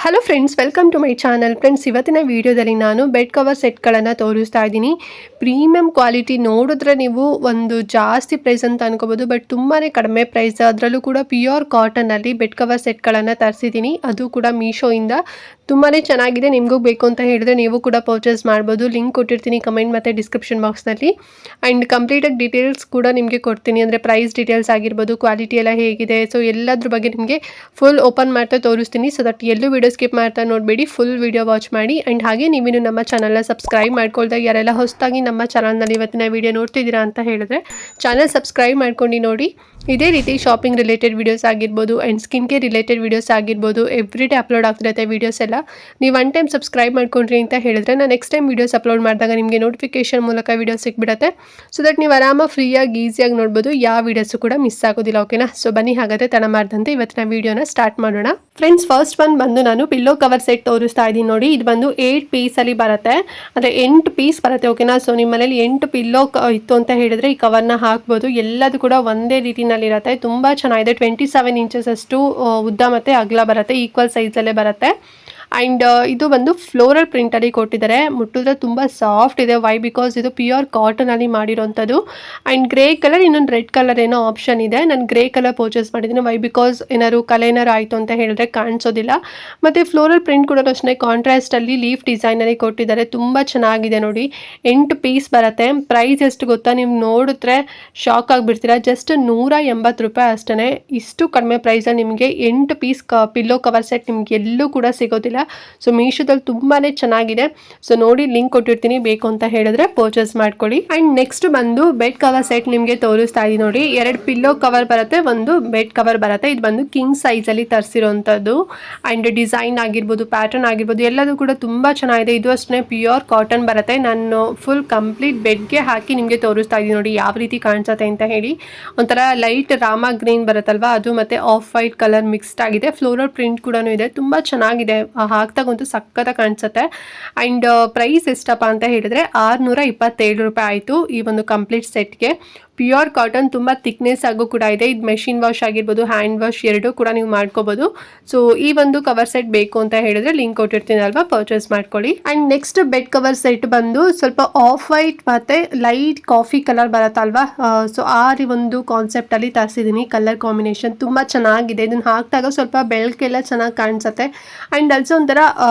Hello friends, welcome to my channel. Friends, ಇವತ್ತಿನ ವಿಡಿಯೋದಲ್ಲಿ ನಾನು ಬೆಡ್ ಕವರ್ ಸೆಟ್ಗಳನ್ನು ತೋರಿಸ್ತಾ ಇದ್ದೀನಿ. ಪ್ರೀಮಿಯಂ ಕ್ವಾಲಿಟಿ ನೋಡಿದ್ರೆ ನೀವು ಒಂದು ಜಾಸ್ತಿ ಪ್ರೈಸ್ ಅಂತ ಅನ್ಕೋಬೋದು, ಬಟ್ ತುಂಬಾ ಕಡಿಮೆ ಪ್ರೈಸ್. ಅದರಲ್ಲೂ ಕೂಡ ಪ್ಯೂರ್ ಕಾಟನಲ್ಲಿ ಬೆಡ್ ಕವರ್ ಸೆಟ್ಗಳನ್ನು ತರಿಸಿದ್ದೀನಿ, ಅದು ಕೂಡ ಮೀಶೋಯಿಂದ. ತುಂಬಾ ಚೆನ್ನಾಗಿದೆ. ನಿಮಗೂ ಬೇಕು ಅಂತ ಹೇಳಿದ್ರೆ ನೀವು ಕೂಡ ಪರ್ಚೇಸ್ ಮಾಡ್ಬೋದು. ಲಿಂಕ್ ಕೊಟ್ಟಿರ್ತೀನಿ ಕಮೆಂಟ್ ಮತ್ತು ಡಿಸ್ಕ್ರಿಪ್ಷನ್ ಬಾಕ್ಸ್ನಲ್ಲಿ. ಆ್ಯಂಡ್ ಕಂಪ್ಲೀಟಾಗಿ ಡೀಟೇಲ್ಸ್ ಕೂಡ ನಿಮಗೆ ಕೊಡ್ತೀನಿ, ಅಂದರೆ ಪ್ರೈಸ್ ಡೀಟೇಲ್ಸ್ ಆಗಿರ್ಬೋದು, ಕ್ವಾಲಿಟಿ ಎಲ್ಲ ಹೇಗಿದೆ, ಸೊ ಎಲ್ಲದ್ರ ಬಗ್ಗೆ ನಿಮಗೆ ಫುಲ್ ಓಪನ್ ಮಾಡ್ತಾ ತೋರಿಸ್ತೀನಿ. ಸೊ ದಟ್ ಎಲ್ಲೂ ವಿಡಿಯೋ ಸ್ಕಿಪ್ ಮಾಡ್ತಾ ನೋಡಬೇಡಿ, ಫುಲ್ ವಿಡಿಯೋ ವಾಚ್ ಮಾಡಿ. ಆ್ಯಂಡ್ ಹಾಗೆ ನೀವೇನು ನಮ್ಮ ಚಾನಲ್ನ ಸಬ್ಸ್ಕ್ರೈಬ್ ಮಾಡ್ಕೊಳ್ದಾಗ ಯಾರೆಲ್ಲ ಹೊಸದಾಗಿ ನಮ್ಮ ಚಾನಲ್ನಲ್ಲಿ ಇವತ್ತಿನ ವಿಡಿಯೋ ನೋಡ್ತಿದ್ದೀರಾ ಅಂತ ಹೇಳಿದ್ರೆ ಚಾನಲ್ ಸಬ್ಸ್ಕ್ರೈಬ್ ಮಾಡ್ಕೊಂಡು ನೋಡಿ. ಇದೇ ರೀತಿ ಶಾಪಿಂಗ್ ರಿಲೇಟೆಡ್ ವೀಡಿಯೋಸ್ ಆಗಿರ್ಬೋದು and skin care related videos ಆಗಿರ್ಬೋದು ಎವ್ರಿ ಡೇ ಅಪ್ಲೋಡ್ ಆಗ್ತಿರುತ್ತೆ ವೀಡಿಯೋಸ್ ಎಲ್ಲ. ನೀವು ಒನ್ ಟೈಮ್ ಸಬ್ಸ್ಕ್ರೈಬ್ ಮಾಡ್ಕೊಂಡ್ರಿ ಅಂತ ಹೇಳಿದ್ರೆ ನಾನು ನೆಕ್ಸ್ಟ್ ಟೈಮ್ ವೀಡಿಯೋಸ್ ಅಪ್ಲೋಡ್ ಮಾಡಿದಾಗ ನಿಮಗೆ ನೋಟಿಫಿಕೇಶನ್ ಮೂಲಕ ವೀಡಿಯೋ ಸಿಕ್ಬಿಡುತ್ತೆ. ಸೊ ದಟ್ ನೀವು ಆರಾಮಾಗಿ ಫ್ರೀಯಾಗಿ ಈಸಿಯಾಗಿ ನೋಡ್ಬೋದು, ಯಾವ ವೀಡಿಯೋಸು ಕೂಡ ಮಿಸ್ ಆಗೋದಿಲ್ಲ. ಓಕೆನಾ? ಸೊ ಬನ್ನಿ, ಹಾಗಾದರೆ ತಡ ಮಾಡ್ದಂತೆ ಇವತ್ತಿನ ವೀಡಿಯೋನ ಸ್ಟಾರ್ಟ್ ಮಾಡೋಣ. ಫ್ರೆಂಡ್ಸ್, ಫಸ್ಟ್ ಒನ್ ಬಂದು ನಾನು ಪಿಲ್ಲೋ ಕವರ್ ಸೆಟ್ ತೋರಿಸ್ತಾ ಇದ್ದೀನಿ ನೋಡಿ. ಇದು ಬಂದು 8 ಪೀಸಲ್ಲಿ ಬರುತ್ತೆ, ಅಂದರೆ 8 ಪೀಸ್ ಬರುತ್ತೆ. ಓಕೆನಾ? ಸೊ ನಿಮ್ಮ ಮನೇಲಿ 8 ಪಿಲ್ಲೋ ಇತ್ತು ಅಂತ ಹೇಳಿದ್ರೆ ಈ ಕವರ್ನ ಹಾಕ್ಬೋದು. ಎಲ್ಲದು ಕೂಡ ಒಂದೇ ರೀತಿನಲ್ಲಿರುತ್ತೆ, ತುಂಬ ಚೆನ್ನಾಗಿದೆ. 27 ಇಂಚಸ್ ಅಷ್ಟು ಉದ್ದ ಮತ್ತು ಅಗಲ ಬರುತ್ತೆ, ಈಕ್ವಲ್ ಸೈಜಲ್ಲೇ ಬರುತ್ತೆ. ಆ್ಯಂಡ್ ಇದು ಬಂದು ಫ್ಲೋರಲ್ ಪ್ರಿಂಟಲ್ಲಿ ಕೊಟ್ಟಿದ್ದಾರೆ. ಮುಟ್ಟಿದ್ರೆ ತುಂಬ ಸಾಫ್ಟ್ ಇದೆ. ವೈ? ಬಿಕಾಸ್ ಇದು ಪ್ಯೂರ್ ಕಾಟನಲ್ಲಿ ಮಾಡಿರೋಂಥದ್ದು. ಆ್ಯಂಡ್ ಗ್ರೇ ಕಲರ್, ಇನ್ನೊಂದು ರೆಡ್ ಕಲರ್ ಏನೋ ಆಪ್ಷನ್ ಇದೆ. ನಾನು ಗ್ರೇ ಕಲರ್ ಪರ್ಚೇಸ್ ಮಾಡಿದ್ದೀನಿ. ವೈ? ಬಿಕಾಸ್ ಏನಾದ್ರು ಕಲರ್ ಆಯಿತು ಅಂತ ಹೇಳಿದ್ರೆ ಕಾಣಿಸೋದಿಲ್ಲ. ಮತ್ತು ಫ್ಲೋರಲ್ ಪ್ರಿಂಟ್ ಕೂಡ ಅಷ್ಟೇ ಕಾಂಟ್ರಾಸ್ಟಲ್ಲಿ ಲೀಫ್ ಡಿಸೈನಲ್ಲಿ ಕೊಟ್ಟಿದ್ದಾರೆ. ತುಂಬ ಚೆನ್ನಾಗಿದೆ ನೋಡಿ. 8 ಪೀಸ್ ಬರುತ್ತೆ. ಪ್ರೈಸ್ ಎಷ್ಟು ಗೊತ್ತಾ? ನೀವು ನೋಡಿದ್ರೆ ಶಾಕ್ ಆಗಿಬಿಡ್ತೀರಾ. ಜಸ್ಟ್ 180 ರೂಪಾಯಿ ಅಷ್ಟೇ. ಇಷ್ಟು ಕಡಿಮೆ ಪ್ರೈಸಲ್ಲಿ ನಿಮಗೆ 8 ಪೀಸ್ ಪಿಲ್ಲೋ ಕವರ್ ಸೆಟ್ ನಿಮ್ಗೆ ಎಲ್ಲೂ ಕೂಡ ಸಿಗೋದಿಲ್ಲ. ಸೊ ಮೀಶೋದಲ್ಲಿ ತುಂಬಾನೇ ಚೆನ್ನಾಗಿದೆ. ಸೊ ನೋಡಿ, ಲಿಂಕ್ ಕೊಟ್ಟಿರ್ತೀನಿ, ಬೇಕು ಅಂತ ಹೇಳಿದ್ರೆ ಪರ್ಚೇಸ್ ಮಾಡ್ಕೊಳ್ಳಿ. ಅಂಡ್ ನೆಕ್ಸ್ಟ್ ಬಂದು ಬೆಡ್ ಕವರ್ ಸೆಟ್ ನಿಮಗೆ ತೋರಿಸ್ತಾ ಇದೀನಿ ನೋಡಿ. 2 ಪಿಲ್ಲೋ ಕವರ್ ಬರುತ್ತೆ, ಒಂದು ಬೆಡ್ ಕವರ್ ಬರುತ್ತೆ. ಇದು ಬಂದು ಕಿಂಗ್ ಸೈಜ್ ಅಲ್ಲಿ ತರಿಸಿರೋಂಥದ್ದು. ಅಂಡ್ ಡಿಸೈನ್ ಆಗಿರ್ಬೋದು, ಪ್ಯಾಟರ್ನ್ ಆಗಿರ್ಬೋದು, ಎಲ್ಲದೂ ಕೂಡ ತುಂಬಾ ಚೆನ್ನಾಗಿದೆ. ಇದು ಅಷ್ಟೇ ಪ್ಯೂರ್ ಕಾಟನ್ ಬರುತ್ತೆ. ನಾನು ಫುಲ್ ಕಂಪ್ಲೀಟ್ ಬೆಡ್ಗೆ ಹಾಕಿ ನಿಮಗೆ ತೋರಿಸ್ತಾ ಇದೀನಿ ನೋಡಿ ಯಾವ ರೀತಿ ಕಾಣಿಸುತ್ತೆ ಅಂತ ಹೇಳಿ. ಒಂಥರ ಲೈಟ್ ರಾಮ ಗ್ರೀನ್ ಬರುತ್ತಲ್ವಾ, ಅದು ಮತ್ತೆ ಆಫ್ ವೈಟ್ ಕಲರ್ ಮಿಕ್ಸ್ಡ್ ಆಗಿದೆ. ಫ್ಲೋರಲ್ ಪ್ರಿಂಟ್ ಕೂಡ ಇದೆ, ತುಂಬಾ ಚೆನ್ನಾಗಿದೆ. ಹಾಕ್ದಾಗಂತೂ ಸಕ್ಕತ್ತಾಗಿ ಕಾಣಿಸುತ್ತೆ. ಆ್ಯಂಡ್ ಪ್ರೈಸ್ ಎಷ್ಟಪ್ಪ ಅಂತ ಹೇಳಿದ್ರೆ 627 ರೂಪಾಯಿ ಆಯಿತು ಈ ಒಂದು ಕಂಪ್ಲೀಟ್ ಸೆಟ್ಗೆ. ಪ್ಯೂರ್ ಕಾಟನ್, ತುಂಬ ಥಿಕ್ನೆಸ್ ಆಗು ಕೂಡ ಇದೆ. ಇದು ಮೆಷಿನ್ ವಾಶ್ ಆಗಿರ್ಬೋದು, ಹ್ಯಾಂಡ್ ವಾಶ್ ಎರಡೂ ಕೂಡ ನೀವು ಮಾಡ್ಕೋಬೋದು. ಸೊ ಈ ಒಂದು ಕವರ್ ಸೆಟ್ ಬೇಕು ಅಂತ ಹೇಳಿದ್ರೆ ಲಿಂಕ್ ಕೊಟ್ಟಿರ್ತೀನಿ ಅಲ್ವಾ, ಪರ್ಚೇಸ್ ಮಾಡ್ಕೊಳ್ಳಿ. And next bed cover set ಬಂದು ಸ್ವಲ್ಪ ಆಫ್ ವೈಟ್ ಮತ್ತು ಲೈಟ್ ಕಾಫಿ ಕಲರ್ ಬರುತ್ತಲ್ವಾ, ಸೊ ಆ ಒಂದು ಕಾನ್ಸೆಪ್ಟಲ್ಲಿ ತರಿಸಿದ್ದೀನಿ. ಕಲರ್ ಕಾಂಬಿನೇಷನ್ ತುಂಬ ಚೆನ್ನಾಗಿದೆ. ಇದನ್ನು ಹಾಕಿದಾಗ ಸ್ವಲ್ಪ ಬೆಳಕೆಲ್ಲ ಚೆನ್ನಾಗಿ ಕಾಣಿಸುತ್ತೆ. ಆ್ಯಂಡ್ ಆಲ್ಸೋ ಒಂಥರ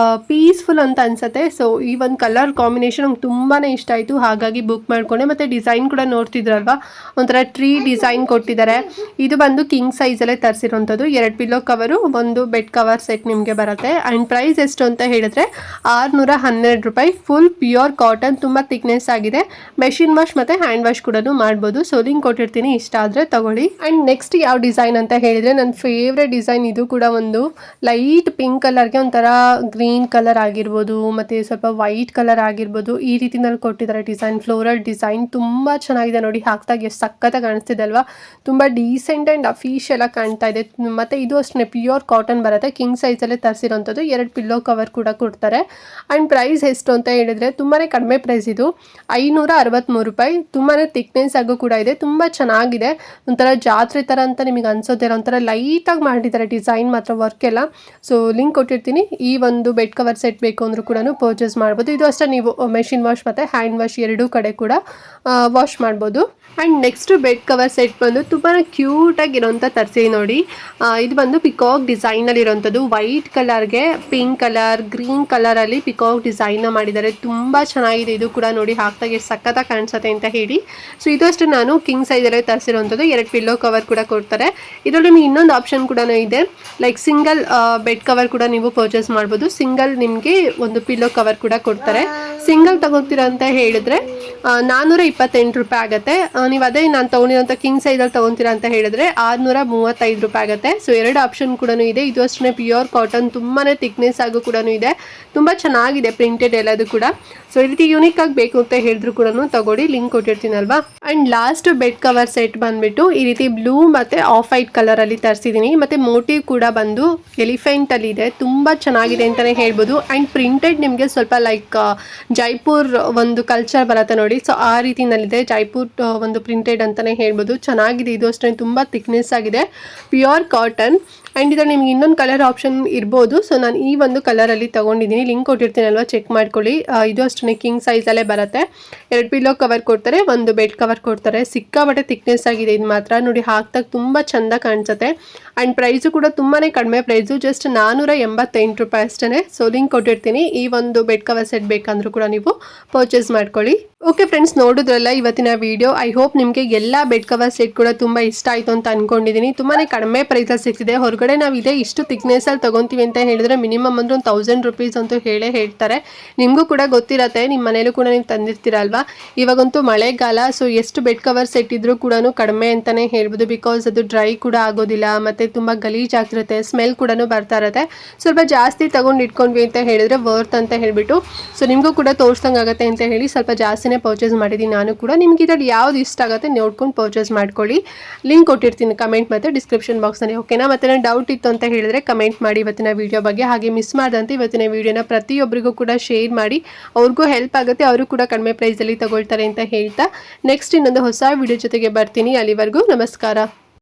ಪೀಸ್ಫುಲ್ ಅಂತ ಅನಿಸುತ್ತೆ. ಸೊ ಈ ಒಂದು ಕಲರ್ ಕಾಂಬಿನೇಷನ್ ನಂಗೆ ತುಂಬಾ ಇಷ್ಟ ಆಯಿತು, ಹಾಗಾಗಿ ಬುಕ್ ಮಾಡ್ಕೊಂಡೆ. ಮತ್ತು ಡಿಸೈನ್ ಕೂಡ ನೋಡ್ತಿದ್ರಲ್ವಾ, ಒಂಥರ ಟ್ರೀ ಡಿಸೈನ್ ಕೊಟ್ಟಿದ್ದಾರೆ. ಇದು ಬಂದು ಕಿಂಗ್ ಸೈಜಲ್ಲೇ ತರಿಸಿರೋಂಥದ್ದು. 2 ಪಿಲ್ಲೋ ಕವರು, ಒಂದು ಬೆಡ್ ಕವರ್ ಸೆಟ್ ನಿಮಗೆ ಬರುತ್ತೆ. ಆ್ಯಂಡ್ ಪ್ರೈಸ್ ಎಷ್ಟು ಅಂತ ಹೇಳಿದ್ರೆ 612 ರೂಪಾಯಿ. ಫುಲ್ ಪ್ಯೂರ್ ಕಾಟನ್, ತುಂಬ ಥಿಕ್ನೆಸ್ ಆಗಿದೆ. ಮೆಷಿನ್ ವಾಶ್ ಮತ್ತು ಹ್ಯಾಂಡ್ ವಾಶ್ ಕೂಡ ಮಾಡ್ಬೋದು. ಸೊ ಲಿಂಕ್ ಕೊಟ್ಟಿರ್ತೀನಿ, ಇಷ್ಟ ಆದರೆ ತಗೊಳ್ಳಿ. ಆ್ಯಂಡ್ ನೆಕ್ಸ್ಟ್ ಯಾವ ಡಿಸೈನ್ ಅಂತ ಹೇಳಿದರೆ ನನ್ನ ಫೇವ್ರೆಟ್ ಡಿಸೈನ್. ಇದು ಕೂಡ ಒಂದು ಲೈಟ್ ಪಿಂಕ್ ಕಲರ್ಗೆ ಒಂಥರ ಗ್ರೀನ್ ಕಲರ್ ಆಗಿರ್ಬೋದು, ಮತ್ತು ಸ್ವಲ್ಪ ವೈಟ್ ಕಲರ್ ಆಗಿರ್ಬೋದು, ಈ ರೀತಿನಲ್ಲಿ ಕೊಟ್ಟಿದ್ದಾರೆ ಡಿಸೈನ್. ಫ್ಲೋರಲ್ ಡಿಸೈನ್ ತುಂಬ ಚೆನ್ನಾಗಿದೆ ನೋಡಿ. ಹಾಕ್ದಾಗ ಎಷ್ಟು ಸಕ್ಕತ್ತಾಗಿ ಕಾಣಿಸ್ತಿದೆ ಅಲ್ವಾ, ತುಂಬ ಡೀಸೆಂಟ್ ಆ್ಯಂಡ್ ಅಫಿಷಿಯಲ್ ಆಗಿ ಕಾಣ್ತಾ ಇದೆ. ಮತ್ತು ಇದು ಅಷ್ಟೇ ಪ್ಯೂರ್ ಕಾಟನ್ ಬರುತ್ತೆ, ಕಿಂಗ್ ಸೈಜಲ್ಲೇ ತರಿಸಿರೋಂಥದ್ದು. 2 ಪಿಲ್ಲೋ ಕವರ್ ಕೂಡ ಕೊಡ್ತಾರೆ. ಆ್ಯಂಡ್ ಪ್ರೈಸ್ ಎಷ್ಟು ಅಂತ ಹೇಳಿದರೆ ತುಂಬಾ ಕಡಿಮೆ ಪ್ರೈಸ್. ಇದು 563 ರೂಪಾಯಿ. ತುಂಬಾ ಥಿಕ್ನೆಸ್ ಆಗು ಕೂಡ ಇದೆ, ತುಂಬ ಚೆನ್ನಾಗಿದೆ. ಒಂಥರ ಜಾತ್ರೆ ಥರ ಅಂತ ನಿಮಗೆ ಅನ್ಸೋದಿಲ್ಲ, ಒಂಥರ ಲೈಟಾಗಿ ಮಾಡಿದ್ದಾರೆ ಡಿಸೈನ್ ಮಾತ್ರ, ವರ್ಕ್ ಎಲ್ಲ. ಸೊ ಲಿಂಕ್ ಕೊಟ್ಟಿರ್ತೀನಿ. ಈ ಒಂದು ಬೆಡ್ ಕವರ್ ಸೆಟ್ ಬೇಕು ಅಂದರೂ ಕೂಡ ಪರ್ಚೇಸ್ ಮಾಡ್ಬೋದು. ಇದು ಅಷ್ಟೇ ನೀವು ಮೆಷಿನ್ ವಾಶ್ ಮತ್ತು ಹ್ಯಾಂಡ್ ವಾಶ್ ಎರಡೂ ಕಡೆ ಕೂಡ ವಾಶ್ ಮಾಡ್ಬೋದು. And next bed cover set ಬಂದು ತುಂಬಾ ಕ್ಯೂಟಾಗಿರೋಂಥ ತರಿಸಿ ನೋಡಿ. ಇದು ಬಂದು ಪಿಕಾಕ್ ಡಿಸೈನಲ್ಲಿ ಇರೋಂಥದ್ದು. ವೈಟ್ ಕಲರ್ಗೆ ಪಿಂಕ್ ಕಲರ್, ಗ್ರೀನ್ ಕಲರಲ್ಲಿ ಪಿಕಾಕ್ ಡಿಸೈನ್ನ ಮಾಡಿದ್ದಾರೆ. ತುಂಬ ಚೆನ್ನಾಗಿದೆ. ಇದು ಕೂಡ ನೋಡಿ ಹಾಕ್ದಾಗ ಎಷ್ಟು ಸಕ್ಕತ್ತಾಗಿ ಕಾಣಿಸುತ್ತೆ ಅಂತ ಹೇಳಿ. ಸೊ ಇದು ಅಷ್ಟು ನಾನು ಕಿಂಗ್ ಸೈಜಲ್ಲೇ ತರಿಸಿರೋಂಥದ್ದು. 2 ಪಿಲ್ಲೋ ಕವರ್ ಕೂಡ ಕೊಡ್ತಾರೆ. ಇದರಲ್ಲಿ ನಿಮಗೆ ಇನ್ನೊಂದು ಆಪ್ಷನ್ ಕೂಡ ಇದೆ, ಲೈಕ್ ಸಿಂಗಲ್ ಬೆಡ್ ಕವರ್ ಕೂಡ ನೀವು ಪರ್ಚೇಸ್ ಮಾಡ್ಬೋದು. ಸಿಂಗಲ್ ನಿಮಗೆ ಒಂದು ಪಿಲ್ಲೋ ಕವರ್ ಕೂಡ ಕೊಡ್ತಾರೆ. ಸಿಂಗಲ್ ತಗೋತೀರ ಅಂತ ಹೇಳಿದ್ರೆ 428 ರೂಪಾಯಿ ಆಗುತ್ತೆ. ನೀವು ಅದೇ ನಾನು ತೊಗೊಂಡಿರೋಂಥ ಕಿಂಗ್ ಸೈಜಲ್ಲಿ ತೊಗೊತೀರಾ ಅಂತ ಹೇಳಿದ್ರೆ 635 ರೂಪಾಯಿ ಆಗುತ್ತೆ. ಸೊ 2 ಆಪ್ಷನ್ ಕೂಡ ಇದೆ. ಇದು ಅಷ್ಟೇ ಪ್ಯೂರ್ ಕಾಟನ್, ತುಂಬಾ ಥಿಕ್ನೆಸ್ ಆಗು ಕೂಡ ಇದೆ. ತುಂಬ ಚೆನ್ನಾಗಿದೆ ಪ್ರಿಂಟೆಡ್ ಎಲ್ಲದು ಕೂಡ. ಸೊ ಈ ರೀತಿ ಯೂನಿಕ್ ಆಗಿ ಬೇಕು ಅಂತ ಹೇಳಿದ್ರು ಕೂಡ ತಗೊಳ್ಳಿ, ಲಿಂಕ್ ಕೊಟ್ಟಿರ್ತೀನಲ್ವಾ. And last bed cover set ಬಂದುಬಿಟ್ಟು ಈ ರೀತಿ ಬ್ಲೂ ಮತ್ತು ಆಫ್ ವೈಟ್ ಕಲರಲ್ಲಿ ತರಿಸಿದ್ದೀನಿ. ಮತ್ತು ಮೋಟಿವ್ ಕೂಡ ಬಂದು ಎಲಿಫೆಂಟಲ್ಲಿ ಇದೆ. ತುಂಬ ಚೆನ್ನಾಗಿದೆ ಅಂತಲೇ ಹೇಳ್ಬೋದು. ಆ್ಯಂಡ್ ಪ್ರಿಂಟೆಡ್ ನಿಮಗೆ ಸ್ವಲ್ಪ ಲೈಕ್ ಜೈಪುರ್ ಒಂದು ಕಲ್ಚರ್ ಬರುತ್ತೆ ನೋಡಿ. ಸೊ ಆ ರೀತಿನಲ್ಲಿದೆ. ಜೈಪುರ್ ಒಂದು ಪ್ರಿಂಟೆಡ್ ಅಂತಲೇ ಹೇಳ್ಬೋದು. ಚೆನ್ನಾಗಿದೆ. ಇದು ಅಷ್ಟೇ ತುಂಬ ಥಿಕ್ನೆಸ್ ಆಗಿದೆ. Pure cotton. ಆ್ಯಂಡ್ ಇದರಲ್ಲಿ ನಿಮ್ಗೆ ಇನ್ನೊಂದು ಕಲರ್ ಆಪ್ಷನ್ ಇರ್ಬೋದು. ಸೊ ನಾನು ಈ ಒಂದು ಕಲರಲ್ಲಿ ತೊಗೊಂಡಿದ್ದೀನಿ, ಲಿಂಕ್ ಕೊಟ್ಟಿರ್ತೀನಲ್ವ, ಚೆಕ್ ಮಾಡ್ಕೊಳ್ಳಿ. ಇದು ಅಷ್ಟೇ ಕಿಂಗ್ ಸೈಜಲ್ಲೇ ಬರುತ್ತೆ. 2 ಪಿಲ್ಲೋ ಕವರ್ ಕೊಡ್ತಾರೆ, 1 ಬೆಡ್ ಕವರ್ ಕೊಡ್ತಾರೆ. ಸಿಕ್ಕಾಪಟ್ಟೆ ಥಿಕ್ನೆಸ್ ಆಗಿದೆ ಇದು ಮಾತ್ರ. ನೋಡಿ ಹಾಕ್ದಾಗ ತುಂಬ ಚೆಂದ ಕಾಣಿಸುತ್ತೆ. ಆ್ಯಂಡ್ ಪ್ರೈಸು ಕೂಡ ತುಂಬಾ ಕಡಿಮೆ ಪ್ರೈಸು, ಜಸ್ಟ್ 488 ರೂಪಾಯಿ ಅಷ್ಟೇ. ಸೊ ಲಿಂಕ್ ಕೊಟ್ಟಿರ್ತೀನಿ. ಈ ಒಂದು ಬೆಡ್ ಕವರ್ ಸೆಟ್ ಬೇಕಂದ್ರೂ ಕೂಡ ನೀವು ಪರ್ಚೇಸ್ ಮಾಡ್ಕೊಳ್ಳಿ. ಓಕೆ ಫ್ರೆಂಡ್ಸ್, ನೋಡಿದ್ರಲ್ಲ ಇವತ್ತಿನ ವಿಡಿಯೋ. ಐ ಹೋಪ್ ನಿಮಗೆ ಎಲ್ಲ ಬೆಡ್ ಕವರ್ ಸೆಟ್ ಕೂಡ ತುಂಬ ಇಷ್ಟ ಆಯಿತು ಅಂತ ಅಂದ್ಕೊಂಡಿದ್ದೀನಿ. ತುಂಬಾ ಕಡಿಮೆ ಪ್ರೈಸಲ್ಲಿ ಸಿಗ್ತಿದೆ. ಹೊರಗಡೆ ನಾವು ಇದೇ ಇಷ್ಟು ಥಿಕ್ನೆಸ್ಸಲ್ಲಿ ತೊಗೊತೀವಿ ಅಂತ ಹೇಳಿದ್ರೆ ಮಿನಿಮಮ್ ಅಂದ್ರೆ ಒಂದು 1000 ರೂಪೀಸ್ ಅಂತೂ ಹೇಳ್ತಾರೆ. ನಿಮಗೂ ಕೂಡ ಗೊತ್ತಿರತ್ತೆ, ನಿಮ್ಮ ಮನೇಲೂ ಕೂಡ ನೀವು ತಂದಿರ್ತೀರಲ್ವಾ. ಇವಾಗಂತೂ ಮಳೆಗಾಲ, ಸೊ ಎಷ್ಟು ಬೆಡ್ ಕವರ್ ಸೆಟ್ ಇದ್ರೂ ಕೂಡ ಕಡಿಮೆ ಅಂತಲೇ ಹೇಳ್ಬೋದು. ಬಿಕಾಸ್ ಅದು ಡ್ರೈ ಕೂಡ ಆಗೋದಿಲ್ಲ, ಮತ್ತು ತುಂಬ ಗಲೀಜಾಗಿರುತ್ತೆ, ಸ್ಮೆಲ್ ಕೂಡ ಬರ್ತಾ ಇರುತ್ತೆ. ಸ್ವಲ್ಪ ಜಾಸ್ತಿ ತೊಗೊಂಡು ಇಟ್ಕೊಂಡ್ವಿ ಅಂತ ಹೇಳಿದ್ರೆ ವರ್ತ್ ಅಂತ ಹೇಳಿಬಿಟ್ಟು, ಸೊ ನಿಮಗೂ ಕೂಡ ತೋರಿಸ್ದಂಗೆ ಆಗುತ್ತೆ ಅಂತ ಹೇಳಿ ಸ್ವಲ್ಪ ಜಾಸ್ತಿನೇ ಪರ್ಚೇಸ್ ಮಾಡಿದ್ದೀನಿ ನಾನು ಕೂಡ. ನಿಮ್ಗೆ ಇದರಲ್ಲಿ ಯಾವ್ದು ಇಷ್ಟ ಆಗುತ್ತೆ ನೋಡ್ಕೊಂಡು ಪರ್ಚೇಸ್ ಮಾಡ್ಕೊಳ್ಳಿ. ಲಿಂಕ್ ಕೊಟ್ಟಿರ್ತೀನಿ ಕಮೆಂಟ್ ಮತ್ತು ಡಿಸ್ಕ್ರಿಪ್ಷನ್ ಬಾಕ್ಸ್ನಲ್ಲಿ. ಓಕೆನಾ? ಮತ್ತೆ ನಾನು ಡೌಟ್ ಇತ್ತು ಅಂತ ಹೇಳಿದ್ರೆ ಕಮೆಂಟ್ ಮಾಡಿ ಇವತ್ತಿನ ವಿಡಿಯೋ ಬಗ್ಗೆ. ಹಾಗೆ ಮಿಸ್ ಮಾಡ್ದಂತೆ ಇವತ್ತಿನ ವಿಡಿಯೋನ ಪ್ರತಿಯೊಬ್ಬರಿಗೂ ಕೂಡ ಶೇರ್ ಮಾಡಿ, ಅವ್ರಿಗೂ ಹೆಲ್ಪ್ ಆಗುತ್ತೆ, ಅವರು ಕೂಡ ಕಡಿಮೆ ಪ್ರೈಸಲ್ಲಿ ತಗೊಳ್ತಾರೆ ಅಂತ ಹೇಳ್ತಾ ನೆಕ್ಸ್ಟ್ ಇನ್ನೊಂದು ಹೊಸ ವಿಡಿಯೋ ಜೊತೆಗೆ ಬರ್ತೀನಿ. ಅಲ್ಲಿವರೆಗೂ ನಮಸ್ಕಾರ.